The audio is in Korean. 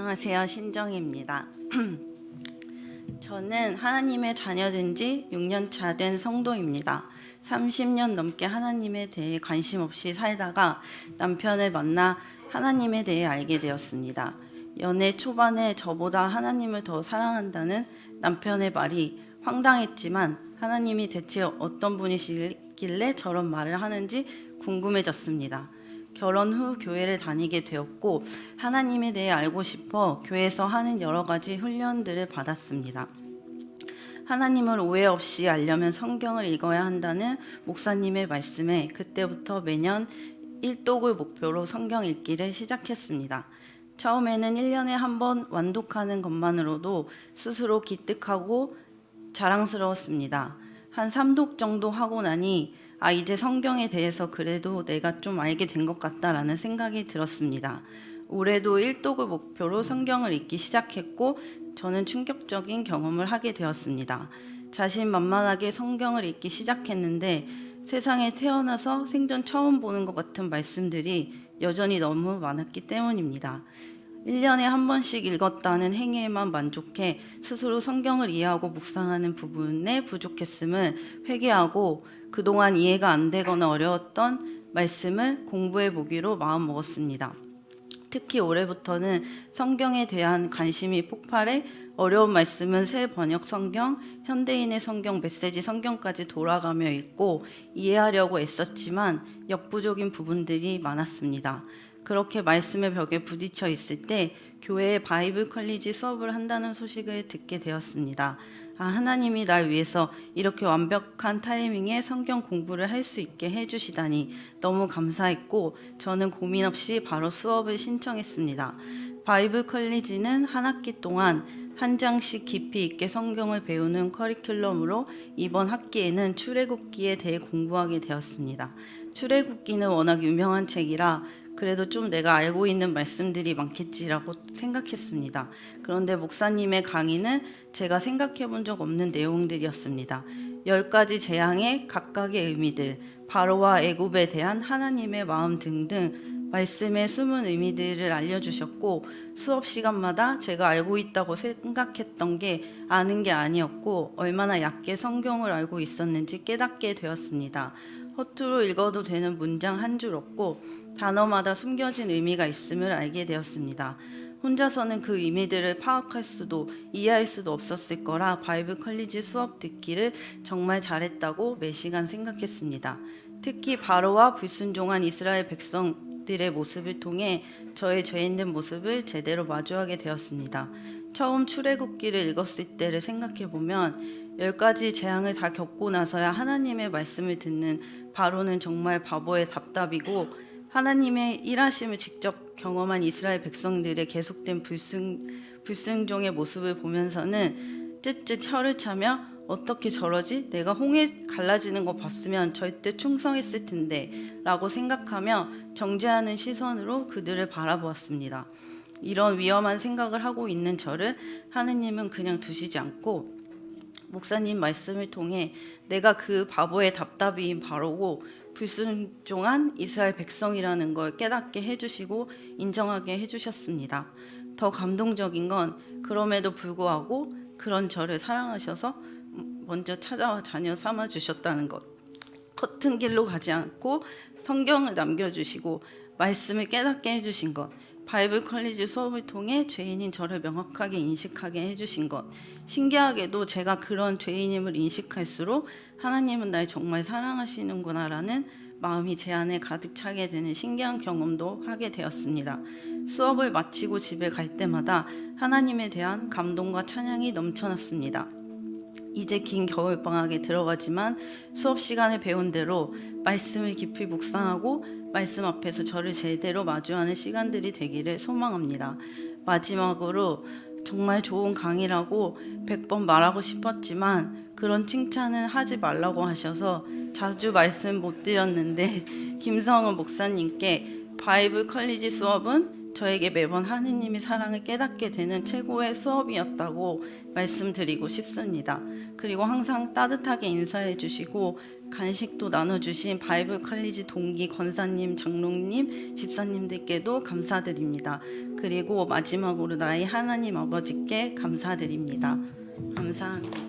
안녕하세요. 신정입니다. 저는 하나님의 자녀된 지 6년 차 된 성도입니다. 30년 넘게 하나님에 대해 관심 없이 살다가 남편을 만나 하나님에 대해 알게 되었습니다. 연애 초반에 저보다 하나님을 더 사랑한다는 남편의 말이 황당했지만 하나님이 대체 어떤 분이시길래 저런 말을 하는지 궁금해졌습니다. 결혼 후 교회를 다니게 되었고 하나님에 대해 알고 싶어 교회에서 하는 여러 가지 훈련들을 받았습니다. 하나님을 오해 없이 알려면 성경을 읽어야 한다는 목사님의 말씀에 그때부터 매년 1독을 목표로 성경 읽기를 시작했습니다. 처음에는 1년에 한 번 완독하는 것만으로도 스스로 기특하고 자랑스러웠습니다. 한 3독 정도 하고 나니 이제 성경에 대해서 그래도 내가 좀 알게 된 것 같다라는 생각이 들었습니다. 올해도 1독을 목표로 성경을 읽기 시작했고 저는 충격적인 경험을 하게 되었습니다. 자신만만하게 성경을 읽기 시작했는데 세상에 태어나서 생전 처음 보는 것 같은 말씀들이 여전히 너무 많았기 때문입니다. 1년에 한 번씩 읽었다는 행위에만 만족해 스스로 성경을 이해하고 묵상하는 부분에 부족했음을 회개하고 그동안 이해가 안 되거나 어려웠던 말씀을 공부해 보기로 마음먹었습니다. 특히 올해부터는 성경에 대한 관심이 폭발해 어려운 말씀은 새 번역 성경, 현대인의 성경, 메시지 성경까지 돌아가며 읽고 이해하려고 애썼지만 역부족인 부분들이 많았습니다. 그렇게 말씀의 벽에 부딪혀 있을 때 교회에 바이블 컬리지 수업을 한다는 소식을 듣게 되었습니다. 하나님이 날 위해서 이렇게 완벽한 타이밍에 성경 공부를 할 수 있게 해주시다니 너무 감사했고 저는 고민 없이 바로 수업을 신청했습니다. 바이블 컬리지는 한 학기 동안 한 장씩 깊이 있게 성경을 배우는 커리큘럼으로 이번 학기에는 출애굽기에 대해 공부하게 되었습니다. 출애굽기는 워낙 유명한 책이라 그래도 좀 내가 알고 있는 말씀들이 많겠지라고 생각했습니다. 그런데 목사님의 강의는 제가 생각해 본 적 없는 내용들이었습니다. 10가지 재앙의 각각의 의미들, 바로와 애굽에 대한 하나님의 마음 등등 말씀의 숨은 의미들을 알려주셨고 수업 시간마다 제가 알고 있다고 생각했던 게 아는 게 아니었고 얼마나 얕게 성경을 알고 있었는지 깨닫게 되었습니다. 허투루 읽어도 되는 문장 한 줄 없고 단어마다 숨겨진 의미가 있음을 알게 되었습니다. 혼자서는 그 의미들을 파악할 수도 이해할 수도 없었을 거라 바이블 컬리지 수업 듣기를 정말 잘했다고 매 시간 생각했습니다. 특히 바로와 불순종한 이스라엘 백성들의 모습을 통해 저의 죄 있는 모습을 제대로 마주하게 되었습니다. 처음 출애굽기를 읽었을 때를 생각해보면 10가지 재앙을 다 겪고 나서야 하나님의 말씀을 듣는 바로는 정말 바보의 답답이고 하나님의 일하심을 직접 경험한 이스라엘 백성들의 계속된 불순종의 모습을 보면서는 쯧쯧 혀를 차며 어떻게 저러지? 내가 홍해 갈라지는 거 봤으면 절대 충성했을 텐데 라고 생각하며 정죄하는 시선으로 그들을 바라보았습니다. 이런 위험한 생각을 하고 있는 저를 하느님은 그냥 두시지 않고 목사님 말씀을 통해 내가 그 바보의 답답이인 바로고 불순종한 이스라엘 백성이라는 걸 깨닫게 해주시고 인정하게 해주셨습니다. 더 감동적인 건 그럼에도 불구하고 그런 저를 사랑하셔서 먼저 찾아와 자녀 삼아 주셨다는 것. 허튼 길로 가지 않고 성경을 남겨주시고 말씀을 깨닫게 해주신 것. 바이블 컬리지 수업을 통해 죄인인 저를 명확하게 인식하게 해주신 것. 신기하게도 제가 그런 죄인임을 인식할수록 하나님은 날 정말 사랑하시는구나라는 마음이 제 안에 가득 차게 되는 신기한 경험도 하게 되었습니다. 수업을 마치고 집에 갈 때마다 하나님에 대한 감동과 찬양이 넘쳐났습니다. 이제 긴 겨울방학에 들어가지만 수업 시간에 배운 대로 말씀을 깊이 묵상하고 말씀 앞에서 저를 제대로 마주하는 시간들이 되기를 소망합니다. 마지막으로 정말 좋은 강의라고 100번 말하고 싶었지만 그런 칭찬은 하지 말라고 하셔서 자주 말씀 못 드렸는데 김성은 목사님께 바이블 컬리지 수업은 저에게 매번 하느님의 사랑을 깨닫게 되는 최고의 수업이었다고 말씀드리고 싶습니다. 그리고 항상 따뜻하게 인사해 주시고 간식도 나눠주신 바이블 컬리지 동기 권사님, 장로님, 집사님들께도 감사드립니다. 그리고 마지막으로 나의 하나님 아버지께 감사드립니다. 감사합니다.